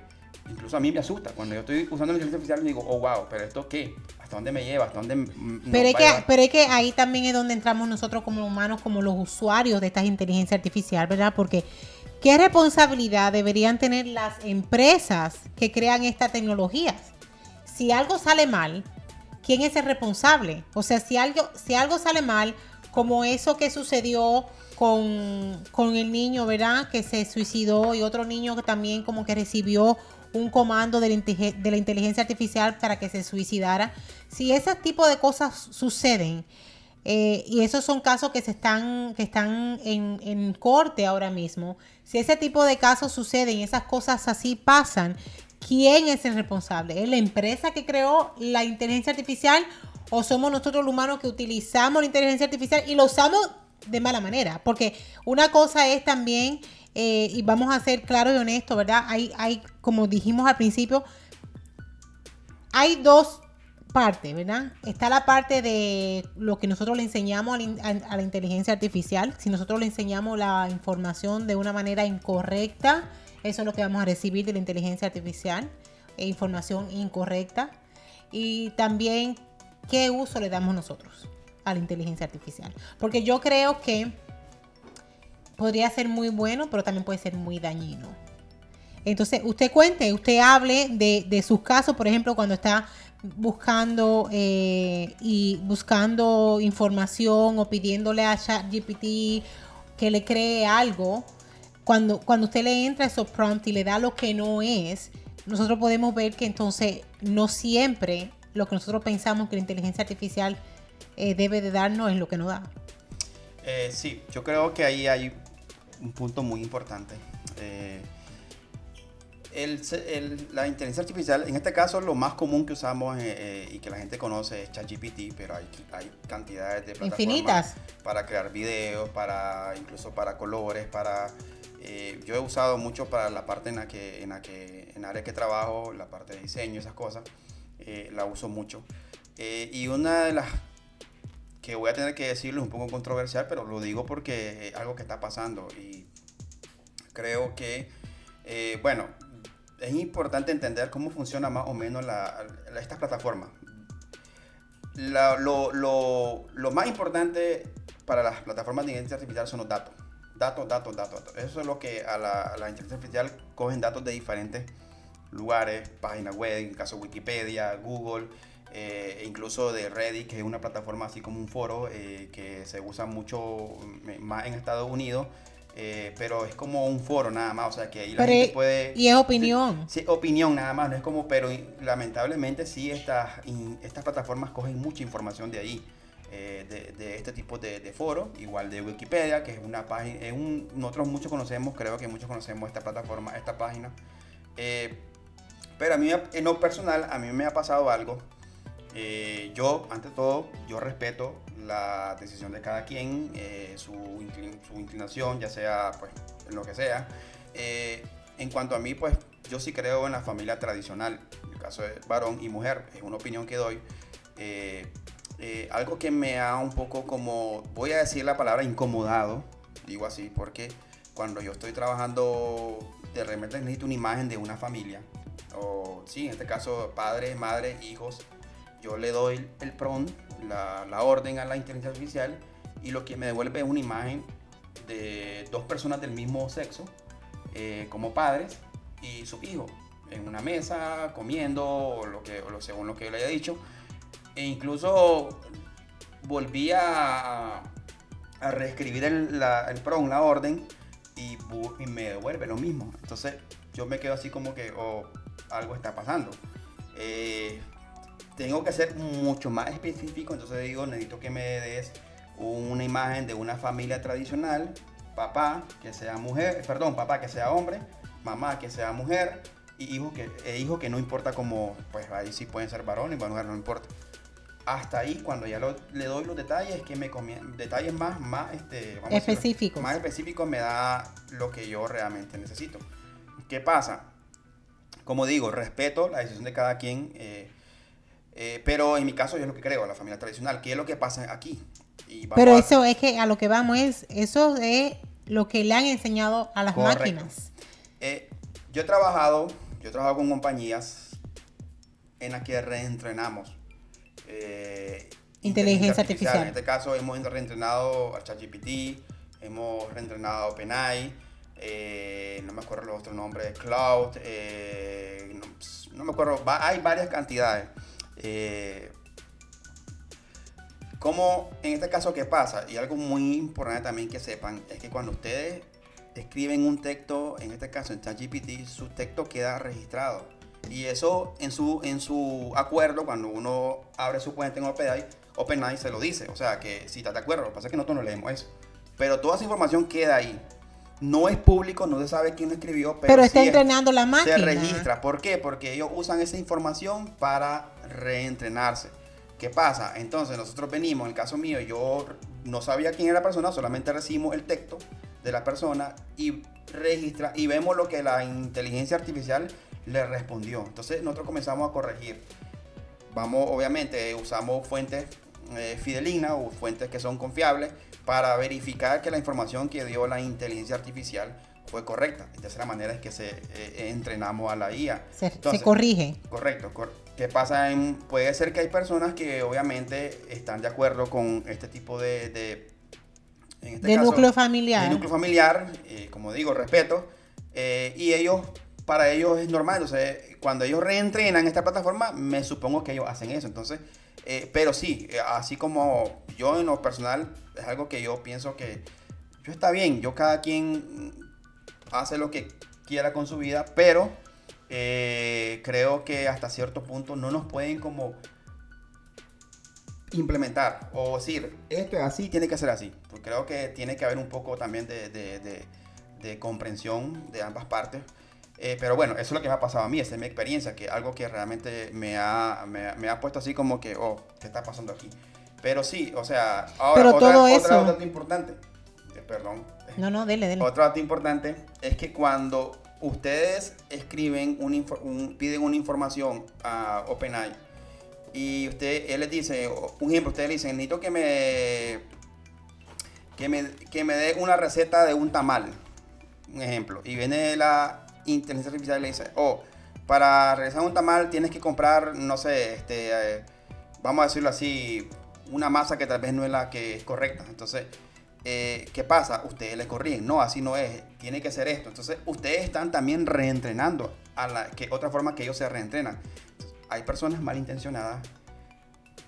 incluso a mí me asusta. Cuando yo estoy usando la inteligencia artificial, digo, oh, wow, pero ¿esto qué? ¿Hasta dónde me lleva? ¿Hasta dónde Pero es que ahí también es donde entramos nosotros como humanos, como los usuarios de estas inteligencias artificiales, ¿verdad? Porque ¿qué responsabilidad deberían tener las empresas que crean estas tecnologías? Si algo sale mal, ¿quién es el responsable? O sea, si algo sale mal, como eso que sucedió con el niño, ¿verdad? Que se suicidó y otro niño que también como que recibió un comando de la inteligencia artificial para que se suicidara. Si ese tipo de cosas suceden, Y esos son casos que están en corte ahora mismo. Si ese tipo de casos suceden y esas cosas así pasan, ¿quién es el responsable? ¿Es la empresa que creó la inteligencia artificial o somos nosotros los humanos que utilizamos la inteligencia artificial y lo usamos de mala manera? Porque una cosa es también, y vamos a ser claros y honestos, ¿verdad? Hay, como dijimos al principio, hay dos parte, ¿verdad? Está la parte de lo que nosotros le enseñamos a la inteligencia artificial. Si nosotros le enseñamos la información de una manera incorrecta, eso es lo que vamos a recibir de la inteligencia artificial, información incorrecta. Y también, ¿qué uso le damos nosotros a la inteligencia artificial? Porque yo creo que podría ser muy bueno, pero también puede ser muy dañino. Entonces, usted hable de sus casos, por ejemplo, cuando está buscando información o pidiéndole a ChatGPT que le cree algo. Cuando usted le entra esos prompts y le da lo que no es, nosotros podemos ver que entonces no siempre lo que nosotros pensamos que la inteligencia artificial debe de darnos es lo que nos da. Sí, yo creo que ahí hay un punto muy importante. La inteligencia artificial, en este caso lo más común que usamos y que la gente conoce es ChatGPT, pero hay cantidades de plataformas infinitas para crear videos, incluso para colores, yo he usado mucho para la parte en área que trabajo, la parte de diseño, esas cosas, la uso mucho. Y una de las que voy a tener que decirlo es un poco controversial, pero lo digo porque es algo que está pasando y creo que, bueno, es importante entender cómo funciona más o menos estas plataformas. Lo más importante para las plataformas de inteligencia artificial son los datos. Datos. Eso es lo que a la inteligencia artificial cogen datos de diferentes lugares, páginas web, en el caso de Wikipedia, Google, incluso de Reddit, que es una plataforma así como un foro que se usa mucho más en Estados Unidos. Pero es como un foro nada más, o sea que ahí la gente puede... Y es opinión. Sí, opinión nada más, no es como... Pero lamentablemente sí, estas plataformas cogen mucha información de ahí, de este tipo de foros, igual de Wikipedia, que es una página... nosotros creo que muchos conocemos esta plataforma, esta página. Pero a mí, en lo personal, a mí me ha pasado algo. Yo, ante todo, yo respeto la decisión de cada quien, su inclinación, ya sea pues en lo que sea. En cuanto a mí, pues yo sí creo en la familia tradicional, en el caso de varón y mujer, es una opinión que doy. Algo que me ha un poco como, voy a decir la palabra incomodado, digo así, porque cuando yo estoy trabajando, de repente necesito una imagen de una familia, o sí, en este caso padre, madre, hijos. Yo le doy el prompt, la orden a la inteligencia artificial y lo que me devuelve es una imagen de dos personas del mismo sexo como padres y su hijo en una mesa comiendo según lo que yo le haya dicho. E incluso volví a reescribir el prompt, la orden y me devuelve lo mismo. Entonces yo me quedo así como que algo está pasando. Tengo que ser mucho más específico, entonces digo, necesito que me des una imagen de una familia tradicional, papá que sea hombre, mamá que sea mujer y hijo que no importa cómo, pues ahí sí pueden ser varones, mujer no importa. Hasta ahí, cuando ya le doy los detalles, que detalles más específicos. Más específicos me da lo que yo realmente necesito. ¿Qué pasa? Como digo, respeto la decisión de cada quien. Pero en mi caso yo es lo que creo, la familia tradicional. ¿Qué es lo que pasa aquí? Pero eso es que a lo que vamos eso es lo que le han enseñado a las Correcto. máquinas. Yo he trabajado con compañías en las que reentrenamos inteligencia artificial. En este caso hemos reentrenado a ChatGPT, hemos reentrenado a OpenAI, no me acuerdo los otros nombres, Cloud, no me acuerdo, hay varias cantidades. Como en este caso, ¿qué pasa? Y algo muy importante también que sepan es que cuando ustedes escriben un texto, en este caso en ChatGPT, su texto queda registrado. Y eso en su acuerdo, cuando uno abre su cuenta en OpenAI, OpenAI se lo dice, o sea, que si estás de acuerdo, lo que pasa es que nosotros no leemos eso. Pero toda esa información queda ahí. No es público, no se sabe quién lo escribió, pero está sí entrenando la máquina. Se registra. ¿Por qué? Porque ellos usan esa información para reentrenarse. ¿Qué pasa? Entonces nosotros venimos, en el caso mío, yo no sabía quién era la persona, solamente recibimos el texto de la persona y registra y vemos lo que la inteligencia artificial le respondió. Entonces nosotros comenzamos a corregir. Obviamente usamos fuentes fidedignas o fuentes que son confiables para verificar que la información que dio la inteligencia artificial fue correcta. De esa manera es que entrenamos a la IA. Entonces, se corrige. Correcto. ¿Qué pasa? Puede ser que hay personas que obviamente están de acuerdo con este tipo de núcleo familiar. De núcleo familiar, como digo, respeto. Y para ellos es normal. Entonces, cuando ellos reentrenan esta plataforma, me supongo que ellos hacen eso. Entonces, pero sí, así como yo en lo personal, es algo que yo pienso que está bien. Cada quien hace lo que quiera con su vida, pero creo que hasta cierto punto no nos pueden como implementar o decir, esto es así, tiene que ser así. Pues creo que tiene que haber un poco también de comprensión de ambas partes. Pero bueno, eso es lo que me ha pasado a mí, esa es mi experiencia, que algo que realmente me ha puesto así como que, ¿qué está pasando aquí? Pero sí, o sea, ahora otro dato importante, perdón. No, dele. Otro dato importante es que cuando ustedes escriben piden una información a OpenAI y él les dice, un ejemplo, ustedes le dicen, necesito que me dé una receta de un tamal, un ejemplo, y viene la inteligencia artificial y le dice, para realizar un tamal tienes que comprar, no sé, vamos a decirlo así, una masa que tal vez no es la que es correcta. Entonces, ¿qué pasa? Ustedes le corrigen, no, así no es, tiene que ser esto. Entonces, ustedes están también reentrenando otra forma que ellos se reentrenan. Entonces, hay personas malintencionadas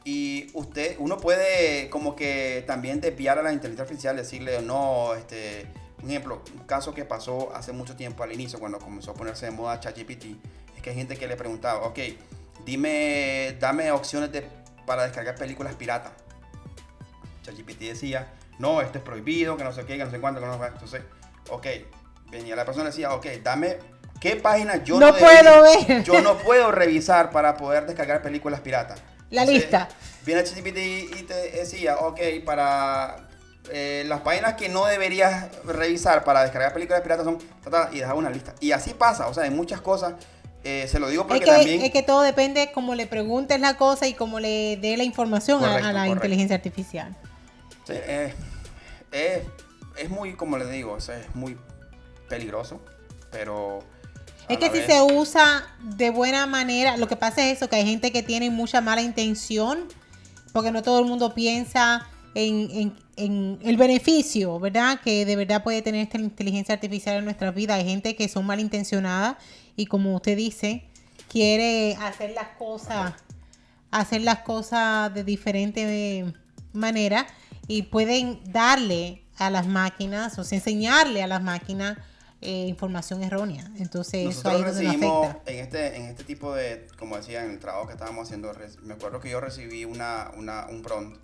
y uno puede como que también desviar a la inteligencia artificial, decirle, no, un ejemplo, un caso que pasó hace mucho tiempo al inicio, cuando comenzó a ponerse de moda ChatGPT, es que hay gente que le preguntaba, ok, dame opciones para descargar películas piratas. ChatGPT decía, no, esto es prohibido, que no sé qué, que no sé cuánto, que no sé cuánto. Entonces, ok, venía la persona y decía, ok, dame qué página yo no puedo revisar para poder descargar películas piratas. Entonces, lista. Viene ChatGPT y te decía, ok, para las páginas que no deberías revisar para descargar películas piratas son, y dejaba una lista. Y así pasa, o sea, en muchas cosas. Se lo digo porque también... Es que todo depende cómo le preguntes la cosa y cómo le dé la información a la inteligencia artificial. Sí, es muy, como les digo, es muy peligroso, pero... Es que si se usa de buena manera, lo que pasa es eso, que hay gente que tiene mucha mala intención, porque no todo el mundo piensa en el beneficio, ¿verdad? Que de verdad puede tener esta inteligencia artificial en nuestras vidas. Hay gente que son malintencionadas y, como usted dice, quiere hacer las cosas de diferente manera y pueden darle a las máquinas, o sea, enseñarle a las máquinas información errónea. Entonces nosotros eso ahí es donde nos afecta. En este tipo de, como decía, en el trabajo que estábamos haciendo, me acuerdo que yo recibí un prompt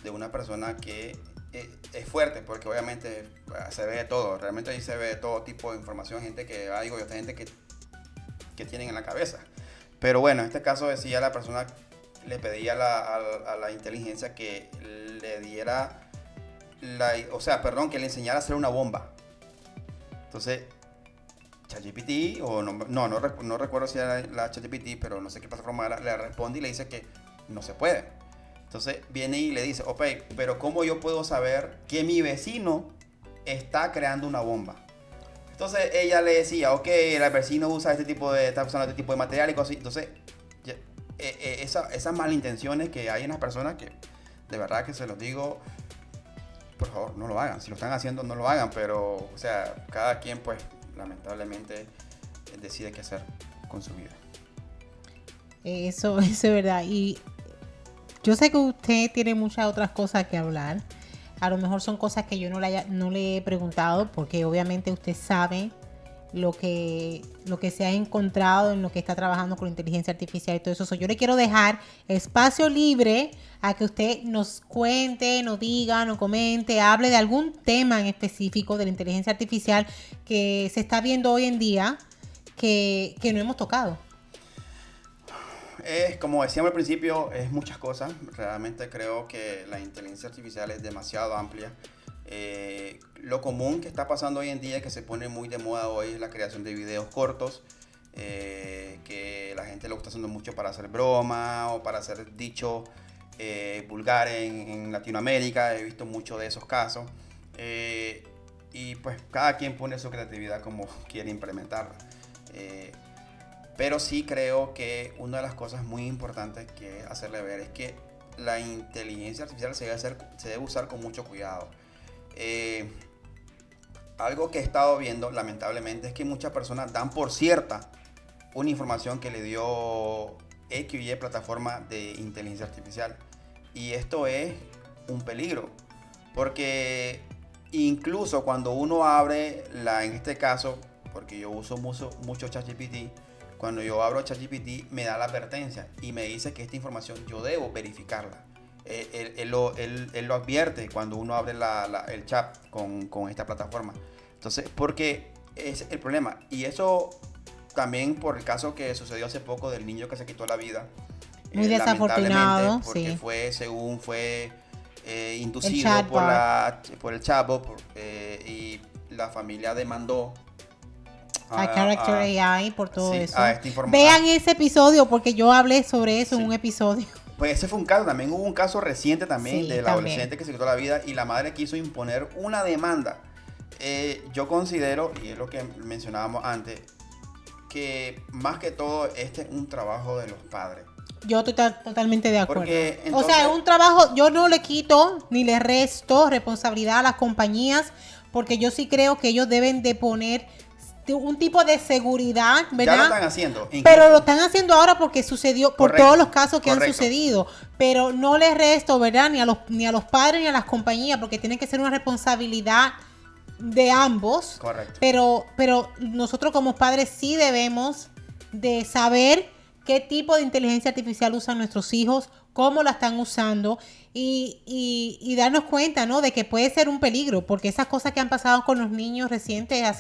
de una persona que es fuerte, porque obviamente se ve de todo, realmente ahí se ve todo tipo de información, gente que, digo yo, gente que tienen en la cabeza. Pero bueno, en este caso decía la persona, le pedía a la inteligencia que le diera, que le enseñara a hacer una bomba. Entonces, ChatGPT, no recuerdo si era la ChatGPT, pero no sé qué plataforma era, le responde y le dice que no se puede. Entonces viene y le dice, ok, pero ¿cómo yo puedo saber que mi vecino está creando una bomba? Entonces ella le decía, ok, el vecino está usando este tipo de material y cosas así. Entonces, esas malintenciones que hay en las personas, que de verdad que se los digo, por favor, no lo hagan. Si lo están haciendo, no lo hagan. Pero, o sea, cada quien, pues, lamentablemente, decide qué hacer con su vida. Eso es verdad. Y yo sé que usted tiene muchas otras cosas que hablar. A lo mejor son cosas que yo no le he preguntado, porque obviamente usted sabe lo que se ha encontrado en lo que está trabajando con la inteligencia artificial y todo eso. Yo le quiero dejar espacio libre a que usted nos cuente, nos diga, nos comente, hable de algún tema en específico de la inteligencia artificial que se está viendo hoy en día que no hemos tocado. Como decíamos al principio, es muchas cosas. Realmente creo que la inteligencia artificial es demasiado amplia. Lo común que está pasando hoy en día, que se pone muy de moda hoy, es la creación de videos cortos, que la gente lo está haciendo mucho para hacer broma o para hacer dichos vulgares en Latinoamérica. He visto muchos de esos casos. Y pues cada quien pone su creatividad como quiere implementarla. Pero sí creo que una de las cosas muy importantes que hacerle ver es que la inteligencia artificial se debe usar con mucho cuidado. Algo que he estado viendo lamentablemente es que muchas personas dan por cierta una información que le dio X y Y plataforma de inteligencia artificial, y esto es un peligro, porque incluso cuando uno abre en este caso, porque yo uso mucho ChatGPT, cuando yo abro ChatGPT me da la advertencia y me dice que esta información yo debo verificarla. Él lo advierte cuando uno abre el chat con esta plataforma. Entonces, porque es el problema. Y eso también por el caso que sucedió hace poco del niño que se quitó la vida. Muy desafortunado, porque sí. fue inducido por el chatbot, y la familia demandó a Character AI por todo eso. Esta Vean ese episodio porque yo hablé sobre eso en un episodio. Pues ese fue un caso, también hubo un caso reciente también del adolescente que se quitó la vida y la madre quiso imponer una demanda. Yo considero, y es lo que mencionábamos antes, que más que todo este es un trabajo de los padres. Yo estoy totalmente de acuerdo. Porque, entonces, o sea, es un trabajo, yo no le quito ni le resto responsabilidad a las compañías, porque yo sí creo que ellos deben de poner un tipo de seguridad, ¿verdad? Ya lo están haciendo. Incluso. Pero lo están haciendo ahora porque sucedió, por Correcto, todos los casos que correcto. han sucedido. Pero no les resto, ¿verdad? Ni a los padres ni a las compañías, porque tiene que ser una responsabilidad de ambos. Correcto. Pero nosotros como padres sí debemos de saber qué tipo de inteligencia artificial usan nuestros hijos, cómo la están usando y darnos cuenta, ¿no? De que puede ser un peligro, porque esas cosas que han pasado con los niños recientes han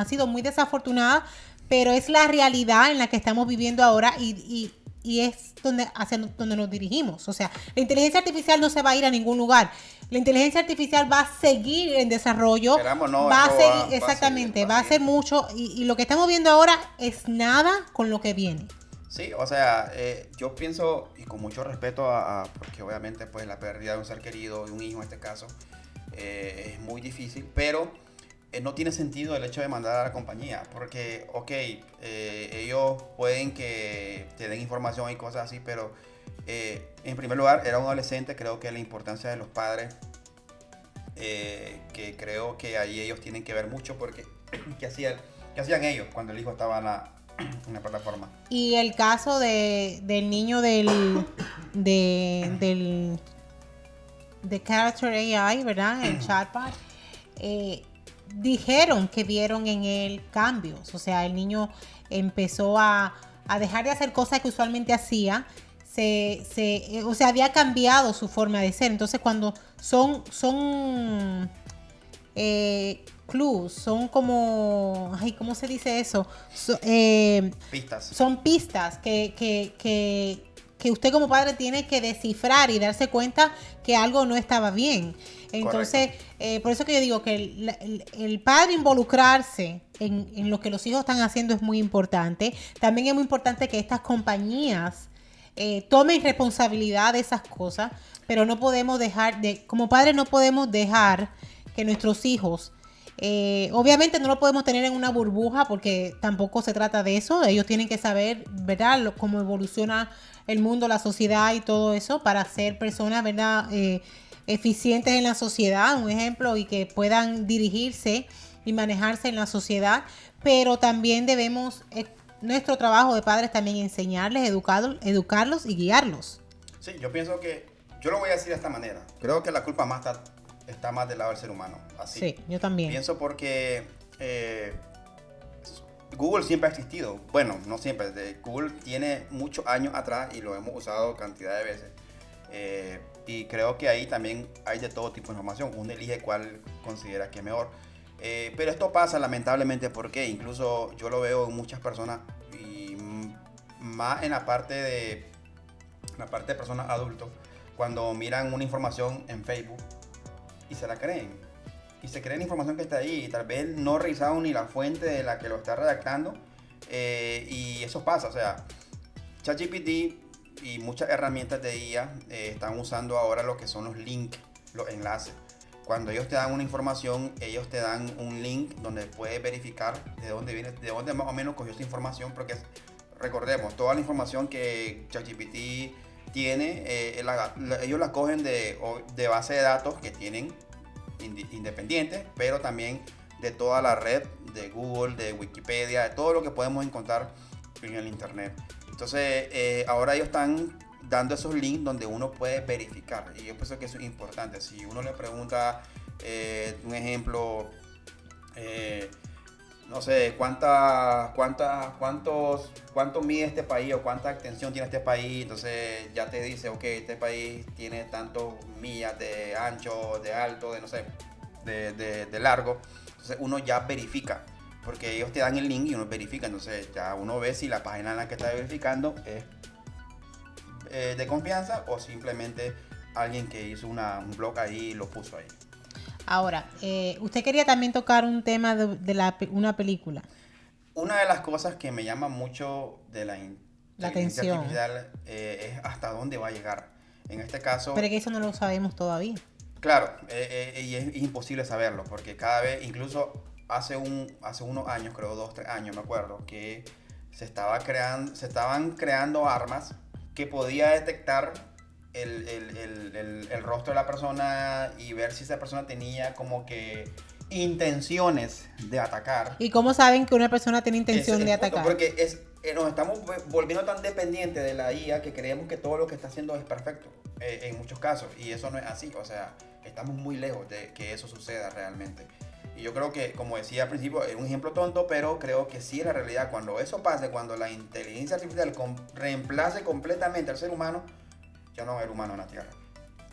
sido muy desafortunadas, pero es la realidad en la que estamos viviendo ahora y es hacia donde nos dirigimos. O sea, la inteligencia artificial no se va a ir a ningún lugar. La inteligencia artificial va a seguir en desarrollo. Va a ser mucho y lo que estamos viendo ahora es nada con lo que viene. Sí, o sea, yo pienso, y con mucho respeto porque obviamente pues la pérdida de un ser querido, de un hijo en este caso, es muy difícil, pero no tiene sentido el hecho de mandar a la compañía, porque, ellos pueden que te den información y cosas así, pero en primer lugar, era un adolescente, creo que la importancia de los padres, que creo que ahí ellos tienen que ver mucho, porque ¿qué hacían ellos cuando el hijo estaba en la plataforma? Y el caso del niño de Character AI, ¿verdad? El chatbot. Dijeron que vieron en él cambios. O sea, el niño empezó a dejar de hacer cosas que usualmente hacía. O sea, había cambiado su forma de ser. Entonces, cuando son clues, son como, ¿cómo se dice eso? Pistas. Son pistas que usted como padre tiene que descifrar y darse cuenta que algo no estaba bien. Entonces, por eso que yo digo que el padre involucrarse en lo que los hijos están haciendo es muy importante. También es muy importante que estas compañías tomen responsabilidad de esas cosas, pero no podemos como padres no podemos dejar que nuestros hijos, obviamente no lo podemos tener en una burbuja porque tampoco se trata de eso. Ellos tienen que saber, ¿verdad?, cómo evoluciona el mundo, la sociedad y todo eso para ser personas, ¿verdad?, eficientes en la sociedad, un ejemplo, y que puedan dirigirse y manejarse en la sociedad. Pero también debemos, nuestro trabajo de padres también enseñarles, educarlos y guiarlos. Sí, yo pienso que, yo lo voy a decir de esta manera, creo que la culpa está más del lado del ser humano. Así. Sí, yo también. Pienso porque Google siempre ha existido. Bueno, no siempre. Google tiene muchos años atrás y lo hemos usado cantidad de veces. Y creo que ahí también hay de todo tipo de información. Uno elige cuál considera que es mejor. Pero esto pasa lamentablemente porque incluso yo lo veo en muchas personas y más en la parte de personas adultos, cuando miran una información en Facebook y se la creen. Y se creen información que está ahí y tal vez no revisaron ni la fuente de la que lo está redactando. Y eso pasa, o sea, ChatGPT y muchas herramientas de IA están usando ahora lo que son los links, los enlaces. Cuando ellos te dan una información, ellos te dan un link donde puedes verificar de dónde viene, de dónde más o menos cogió esa información, porque recordemos, toda la información que ChatGPT tiene, ellos la cogen de base de datos que tienen independientes, pero también de toda la red de Google, de Wikipedia, de todo lo que podemos encontrar en el internet. Entonces, ahora ellos están dando esos links donde uno puede verificar, y yo pienso que eso es importante. Si uno le pregunta, un ejemplo, no sé, cuánto mide este país o cuánta extensión tiene este país, entonces ya te dice, ok, este país tiene tantos millas de ancho, de alto, de no sé, de largo. Entonces uno ya verifica, porque ellos te dan el link y uno verifica, entonces ya uno ve si la página en la que está verificando es de confianza o simplemente alguien que hizo un blog ahí y lo puso ahí. Ahora, usted quería también tocar un tema de una película. Una de las cosas que me llama mucho de la inteligencia artificial es hasta dónde va a llegar. En este caso... Pero que eso no lo sabemos todavía. Claro, y es imposible saberlo, porque cada vez, incluso hace unos años, creo 2, 3 años, me acuerdo, que se estaban creando armas que podía detectar el rostro de la persona y ver si esa persona tenía como que intenciones de atacar. ¿Y cómo saben que una persona tiene intención de atacar? Porque nos estamos volviendo tan dependientes de la IA que creemos que todo lo que está haciendo es perfecto, en muchos casos, y eso no es así. O sea, estamos muy lejos de que eso suceda realmente. Y yo creo que, como decía al principio, es un ejemplo tonto, pero creo que sí es la realidad. Cuando eso pase, cuando la inteligencia artificial reemplace completamente al ser humano, ya no va a haber humano en la Tierra.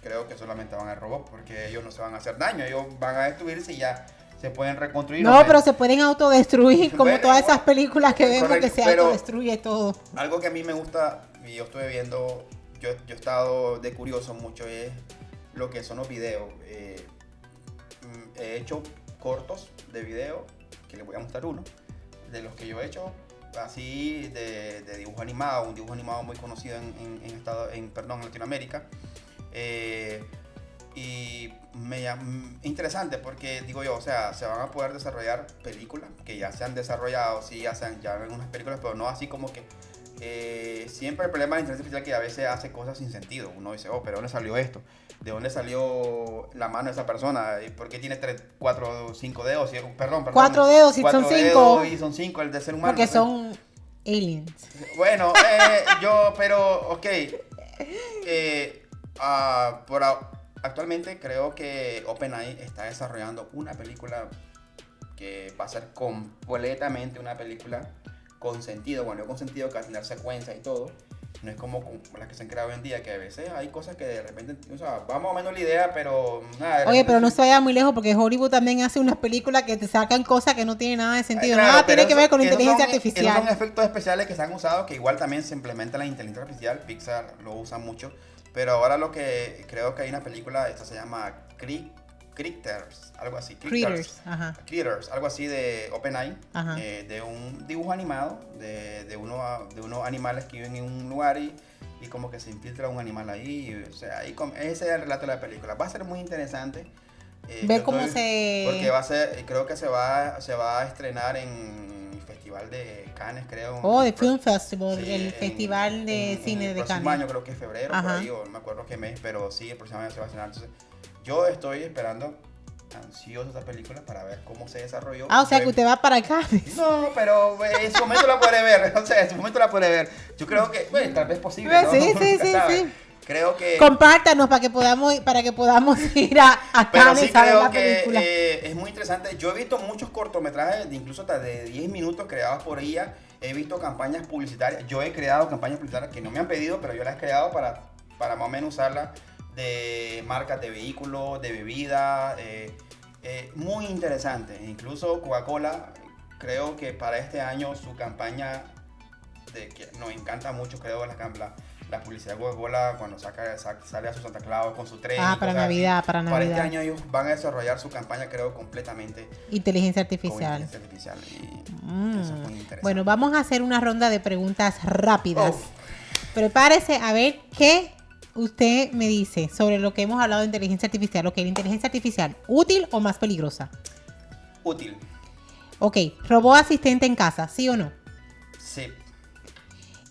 Creo que solamente van a haber robots, porque ellos no se van a hacer daño, ellos van a destruirse y ya se pueden reconstruir. No, pero se pueden autodestruir, como bueno, todas esas películas que vemos, correcto, que se autodestruye todo. Algo que a mí me gusta, y yo estuve viendo, yo he estado de curioso mucho, es lo que son los videos. He hecho cortos de video, que les voy a mostrar uno, de los que yo he hecho, así de dibujo animado, un dibujo animado muy conocido en Latinoamérica. Y interesante porque digo yo, o sea, se van a poder desarrollar películas que ya se han desarrollado, sí, ya ven unas películas, pero no así como que siempre el problema de la inteligencia artificial es que a veces hace cosas sin sentido. Uno dice, oh, pero ¿dónde salió esto? ¿De dónde salió la mano de esa persona? ¿Por qué tiene 3, 4, 5 dedos? Perdón. 4 dedos y son 5. Y son 5 el de ser humano. Porque son aliens. Bueno, ok. Actualmente creo que OpenAI está desarrollando una película que va a ser completamente una película con sentido. Bueno, con sentido que va a tener secuencia y todo. No es como las que se han creado hoy en día, que a veces hay cosas que de repente, o sea, va más o menos la idea, pero nada. Oye, pero no se vaya muy lejos, porque Hollywood también hace unas películas que te sacan cosas que no tienen nada de sentido. Claro, nada tiene que ver con inteligencia artificial. Esos son efectos especiales que se han usado, que igual también se implementa la inteligencia artificial. Pixar lo usa mucho. Pero ahora lo que creo que hay una película, esta se llama Critters, algo así. Critters, algo así de OpenAI, de un dibujo animado de unos animales que viven en un lugar y como que se infiltra un animal ahí. O sea, ese es el relato de la película. Va a ser muy interesante. Ver cómo porque va a ser, creo que se va a estrenar en el Festival de Cannes, creo. The Film Festival, sí, el Festival de Cine de Cannes. El próximo año, creo que es febrero, por ahí, o no me acuerdo qué mes, pero sí, el próximo año se va a estrenar. Entonces, yo estoy esperando ansioso esta película para ver cómo se desarrolló. O sea que usted va para acá. No, pero en su momento la puede ver. O sea, en su momento la puede ver. Yo creo que, bueno, tal vez es posible. ¿No? Sí. Creo que... Compártanos para que podamos ir a Cannes a ver la película. es muy interesante. Yo he visto muchos cortometrajes, incluso hasta de 10 minutos creados por ella. He visto campañas publicitarias. Yo he creado campañas publicitarias que no me han pedido, pero yo las he creado para más o menos usarlas de marcas de vehículos, de bebida. Muy interesante. Incluso Coca-Cola, creo que para este año su campaña, que nos encanta mucho, creo, la publicidad de Coca-Cola cuando sale a su Santa Claus con su tren. Para Navidad, para Navidad. Para este año ellos van a desarrollar su campaña, creo, completamente inteligencia artificial. con inteligencia artificial. Y eso es muy interesante. Bueno, vamos a hacer una ronda de preguntas rápidas. Oh. Prepárese a ver qué usted me dice sobre lo que hemos hablado de inteligencia artificial. Ok, la inteligencia artificial, ¿útil o más peligrosa? Útil. Ok, ¿robot asistente en casa, sí o no? Sí.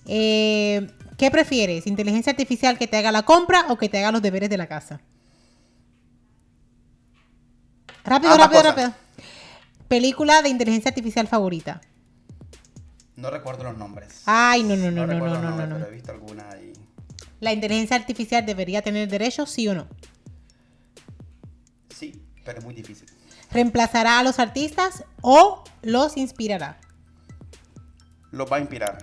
¿Qué prefieres? ¿Inteligencia artificial que te haga la compra o que te haga los deberes de la casa? Rápido. Película de inteligencia artificial favorita. No recuerdo los nombres. Ay, no. Pero he visto algunas ahí. ¿La inteligencia artificial debería tener derechos, sí o no? Sí, pero es muy difícil. ¿Reemplazará a los artistas o los inspirará? Los va a inspirar.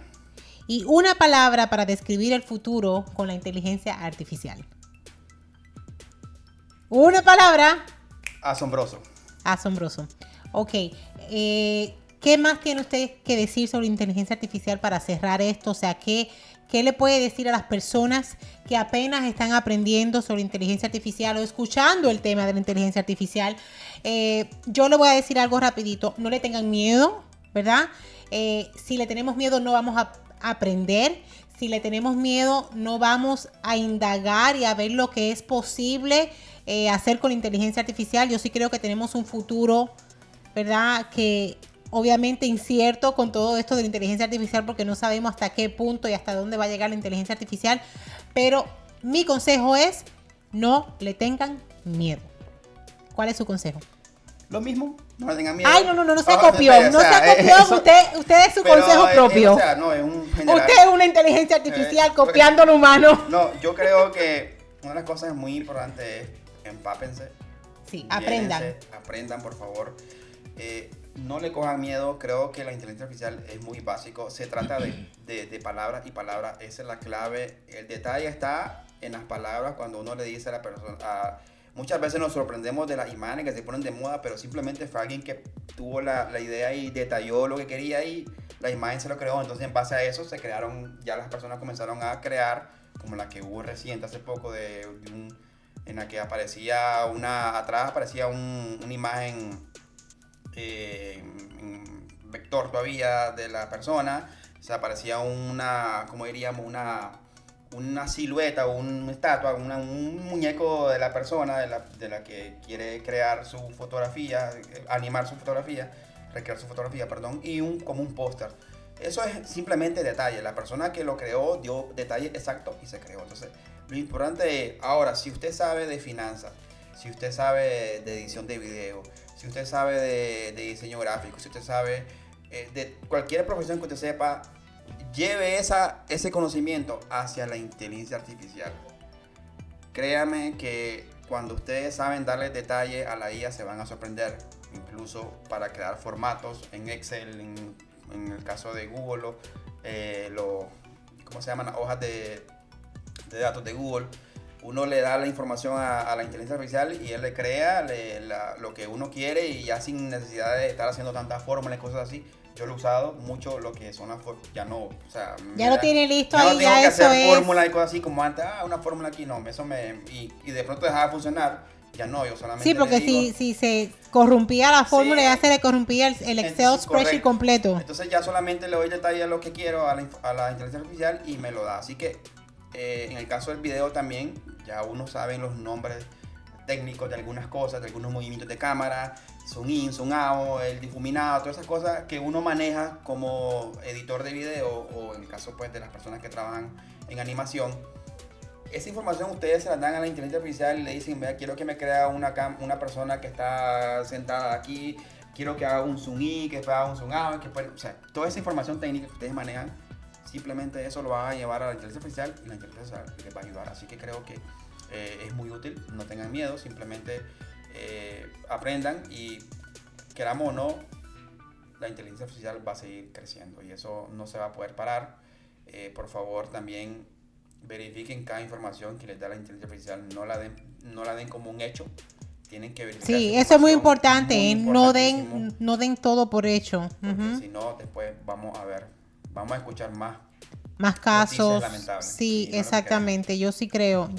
Y una palabra para describir el futuro con la inteligencia artificial. Una palabra. Asombroso. Asombroso. Ok. ¿Qué más tiene usted que decir sobre inteligencia artificial para cerrar esto? O sea, ¿qué le puede decir a las personas que apenas están aprendiendo sobre inteligencia artificial o escuchando el tema de la inteligencia artificial? Yo le voy a decir algo rapidito. No le tengan miedo, ¿verdad? Si le tenemos miedo, no vamos a aprender. Si le tenemos miedo, no vamos a indagar y a ver lo que es posible hacer con la inteligencia artificial. Yo sí creo que tenemos un futuro, ¿verdad? Que obviamente incierto con todo esto de la inteligencia artificial, porque no sabemos hasta qué punto y hasta dónde va a llegar la inteligencia artificial. Pero mi consejo es, no le tengan miedo. ¿Cuál es su consejo? Lo mismo, no le tengan miedo. Ay, no se copió. Usted es su consejo propio. No, es un general. Usted es una inteligencia artificial copiando lo humano. No, yo creo que una de las cosas muy importantes es empápense. Sí, aprendan. Aprendan, por favor. No le cojan miedo. Creo que la inteligencia artificial es muy básico. Se trata de palabras y palabras. Esa es la clave. El detalle está en las palabras cuando uno le dice a la persona. Muchas veces nos sorprendemos de las imágenes que se ponen de moda, pero simplemente fue alguien que tuvo la idea y detalló lo que quería y la imagen se lo creó. Entonces, en base a eso, ya las personas comenzaron a crear, como la que hubo reciente hace poco, en la que atrás aparecía una imagen en vector todavía de la persona. O sea, aparecía como diríamos, una silueta o una estatua, un muñeco de la persona de la que quiere crear su fotografía, animar su fotografía, recrear su fotografía, perdón, y como un póster. Eso es simplemente detalle. La persona que lo creó dio detalle exacto y se creó. Entonces, lo importante es, ahora, si usted sabe de finanzas, si usted sabe de edición de video, si usted sabe de diseño gráfico, si usted sabe de cualquier profesión que usted sepa, lleve ese conocimiento hacia la inteligencia artificial. Créame que cuando ustedes saben darle detalle a la IA se van a sorprender, incluso para crear formatos en Excel, en el caso de Google, ¿cómo se llaman? Las hojas de datos de Google. Uno le da la información a la inteligencia artificial y él le crea lo que uno quiere y ya sin necesidad de estar haciendo tantas fórmulas y cosas así. Yo lo he usado mucho, lo que son las fórmulas, ya no, o sea... Ya lo tiene listo ahí, ya no tengo que eso hacer es... fórmulas y cosas así como antes, una fórmula aquí, no, y de pronto dejaba de funcionar, ya no, yo solamente Sí, porque si se corrompía la fórmula, ya se le corrompía el Excel spreadsheet completo. Entonces ya solamente le doy detalle a lo que quiero a la inteligencia artificial y me lo da, así que en el caso del video también, ya uno sabe los nombres técnicos de algunas cosas, de algunos movimientos de cámara, zoom in, zoom out, el difuminado, todas esas cosas que uno maneja como editor de video o en el caso pues de las personas que trabajan en animación. Esa información ustedes se la dan a la inteligencia artificial y le dicen, vea, quiero que me crea una persona que está sentada aquí, quiero que haga un zoom in, que haga un zoom out, o sea, toda esa información técnica que ustedes manejan, simplemente eso lo van a llevar a la inteligencia artificial y la inteligencia artificial les va a ayudar. Así que creo que es muy útil, no tengan miedo, simplemente aprendan y, queramos o no, la inteligencia artificial va a seguir creciendo y eso no se va a poder parar. Por favor, también verifiquen cada información que les da la inteligencia artificial, no la den como un hecho. Tienen que verificar. Sí, eso es muy importante, muy no den todo por hecho. Porque si no, después vamos a escuchar más casos. lamentables. Sí, No exactamente, yo sí creo.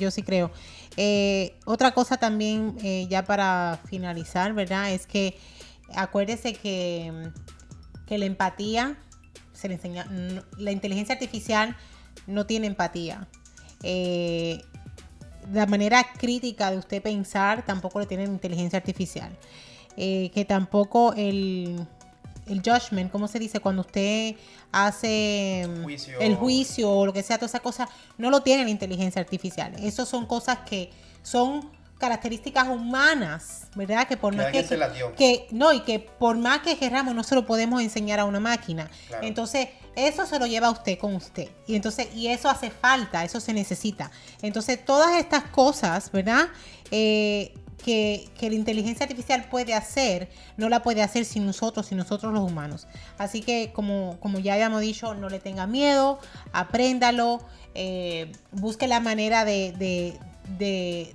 Otra cosa también, ya para finalizar, ¿verdad? Es que acuérdese que la empatía se le enseña, la inteligencia artificial no tiene empatía. La manera crítica de usted pensar tampoco lo tiene la inteligencia artificial. Que tampoco el judgment, ¿cómo se dice? Cuando usted hace el juicio o lo que sea, toda esa cosa, no lo tiene la inteligencia artificial. Eso son cosas que son características humanas, ¿verdad? Que por más que por más que queramos, no se lo podemos enseñar a una máquina. Claro. Entonces, eso se lo lleva a usted con usted. Y eso hace falta, eso se necesita. Entonces, todas estas cosas, ¿verdad? Que la inteligencia artificial puede hacer, no la puede hacer sin nosotros los humanos. Así que, como ya habíamos dicho, no le tenga miedo, apréndalo, busque la manera de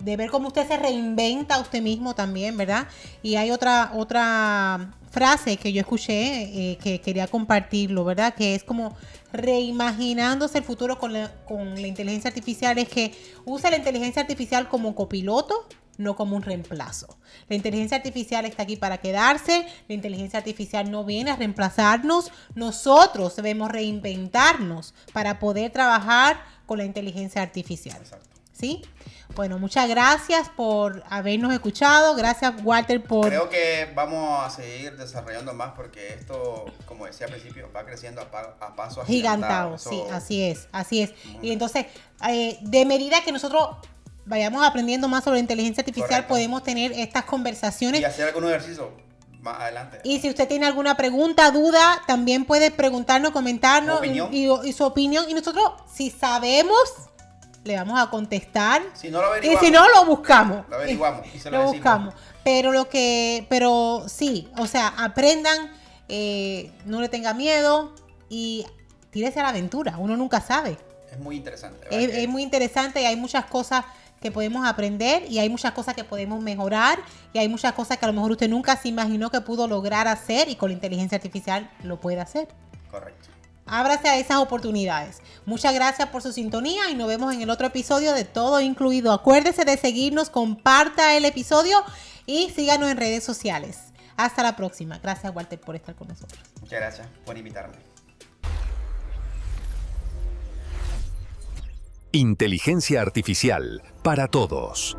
ver cómo usted se reinventa a usted mismo también, ¿verdad? Y hay otra frase que yo escuché que quería compartirlo, ¿verdad? Que es como reimaginándose el futuro con la inteligencia artificial, es que use la inteligencia artificial como copiloto, no como un reemplazo. La inteligencia artificial está aquí para quedarse, la inteligencia artificial no viene a reemplazarnos, nosotros debemos reinventarnos para poder trabajar con la inteligencia artificial. Exacto. ¿Sí? Bueno, muchas gracias por habernos escuchado. Gracias, Walter, por... Creo que vamos a seguir desarrollando más porque esto, como decía al principio, va creciendo a paso agigantado. Sí, así es. Y entonces, de medida que nosotros vayamos aprendiendo más sobre inteligencia artificial, correcto, podemos tener estas conversaciones. Y hacer algún ejercicio más adelante. Y si usted tiene alguna pregunta, duda, también puede preguntarnos, comentarnos y su opinión. Y nosotros, si sabemos, le vamos a contestar. Si no, lo averiguamos. Y si no, lo buscamos. Lo averiguamos y se lo decimos. Buscamos. Pero sí, o sea, aprendan, no le tenga miedo y tírese a la aventura. Uno nunca sabe. Es muy interesante. Es muy interesante y hay muchas cosas que podemos aprender y hay muchas cosas que podemos mejorar y hay muchas cosas que a lo mejor usted nunca se imaginó que pudo lograr hacer y con la inteligencia artificial lo puede hacer. Correcto. Ábrase a esas oportunidades. Muchas gracias por su sintonía y nos vemos en el otro episodio de Todo Incluido. Acuérdese de seguirnos, comparta el episodio y síganos en redes sociales. Hasta la próxima. Gracias, Walter, por estar con nosotros. Muchas gracias por invitarme. Inteligencia artificial para todos.